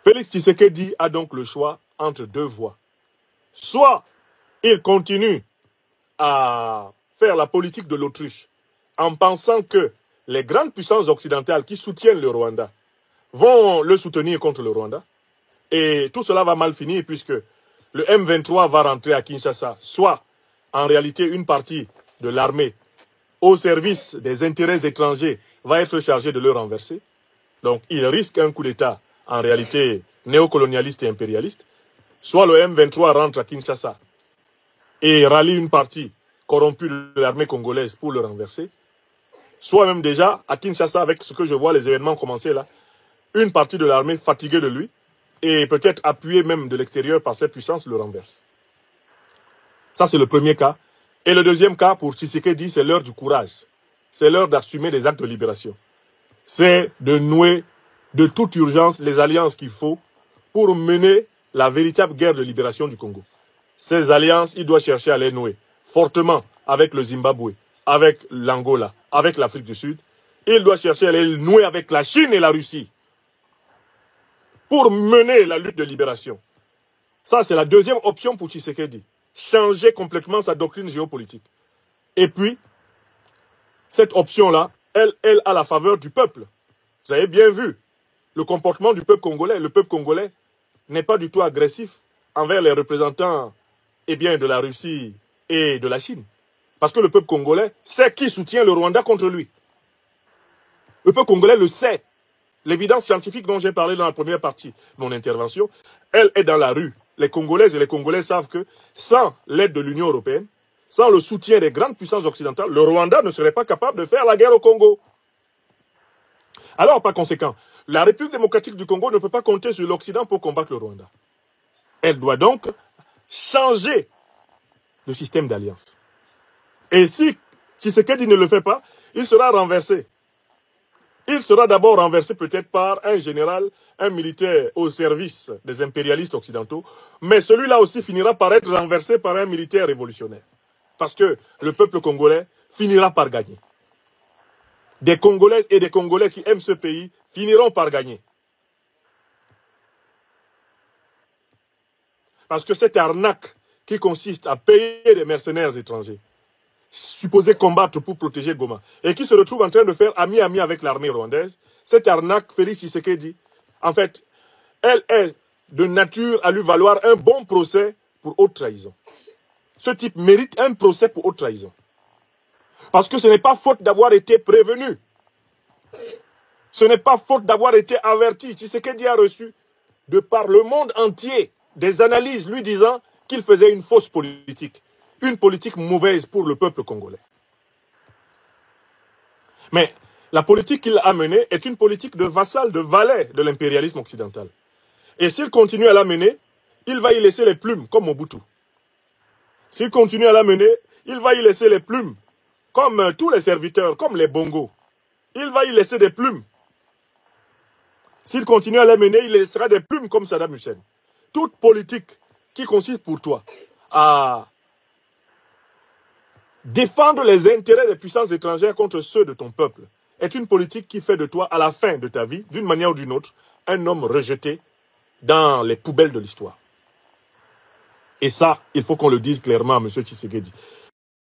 Félix Tshisekedi a donc le choix entre deux voies. Soit il continue à faire la politique de l'autruche en pensant que les grandes puissances occidentales qui soutiennent le Rwanda vont le soutenir contre le Rwanda. Et tout cela va mal finir puisque le M23 va rentrer à Kinshasa, soit en réalité une partie de l'armée au service des intérêts étrangers va être chargée de le renverser. Donc il risque un coup d'État en réalité néocolonialiste et impérialiste. Soit le M23 rentre à Kinshasa et rallie une partie corrompue de l'armée congolaise pour le renverser. Soit même déjà à Kinshasa, avec ce que je vois, les événements commencer là, une partie de l'armée fatiguée de lui et peut-être appuyée même de l'extérieur par ses puissances le renverse. Ça c'est le premier cas. Et le deuxième cas pour Tshisekedi, c'est l'heure du courage. C'est l'heure d'assumer des actes de libération. C'est de nouer de toute urgence les alliances qu'il faut pour mener la véritable guerre de libération du Congo. Ces alliances, il doit chercher à les nouer fortement avec le Zimbabwe, avec l'Angola, avec l'Afrique du Sud. Il doit chercher à les nouer avec la Chine et la Russie pour mener la lutte de libération. Ça, c'est la deuxième option pour Tshisekedi. Changer complètement sa doctrine géopolitique. Et puis, cette option-là, elle a la faveur du peuple. Vous avez bien vu le comportement du peuple congolais. Le peuple congolais n'est pas du tout agressif envers les représentants de la Russie et de la Chine. Parce que le peuple congolais sait qui soutient le Rwanda contre lui. Le peuple congolais le sait. L'évidence scientifique dont j'ai parlé dans la première partie de mon intervention, elle est dans la rue. Les Congolaises et les Congolais savent que sans l'aide de l'Union européenne, sans le soutien des grandes puissances occidentales, le Rwanda ne serait pas capable de faire la guerre au Congo. Alors, par conséquent, la République démocratique du Congo ne peut pas compter sur l'Occident pour combattre le Rwanda. Elle doit donc changer le système d'alliance. Et si Tshisekedi ne le fait pas, il sera renversé. Il sera d'abord renversé peut-être par un général, un militaire au service des impérialistes occidentaux, mais celui-là aussi finira par être renversé par un militaire révolutionnaire. Parce que le peuple congolais finira par gagner. Des Congolaises et des Congolais qui aiment ce pays finiront par gagner. Parce que cette arnaque qui consiste à payer des mercenaires étrangers, supposés combattre pour protéger Goma, et qui se retrouvent en train de faire ami-ami avec l'armée rwandaise, cette arnaque, Félix Tshisekedi, en fait, elle est de nature à lui valoir un bon procès pour haute trahison. Ce type mérite un procès pour haute trahison. Parce que ce n'est pas faute d'avoir été prévenu. Ce n'est pas faute d'avoir été averti. Tshisekedi a reçu, de par le monde entier, des analyses lui disant qu'il faisait une fausse politique. Une politique mauvaise pour le peuple congolais. Mais la politique qu'il a menée est une politique de vassal, de valet de l'impérialisme occidental. Et s'il continue à la mener, il va y laisser les plumes comme Mobutu. S'il continue à la mener, il va y laisser les plumes comme tous les serviteurs, comme les bongos. Il va y laisser des plumes. S'il continue à la mener, il laissera des plumes comme Saddam Hussein. Toute politique qui consiste pour toi à défendre les intérêts des puissances étrangères contre ceux de ton peuple est une politique qui fait de toi, à la fin de ta vie, d'une manière ou d'une autre, un homme rejeté dans les poubelles de l'histoire. Et ça, il faut qu'on le dise clairement à M. Tshisekedi.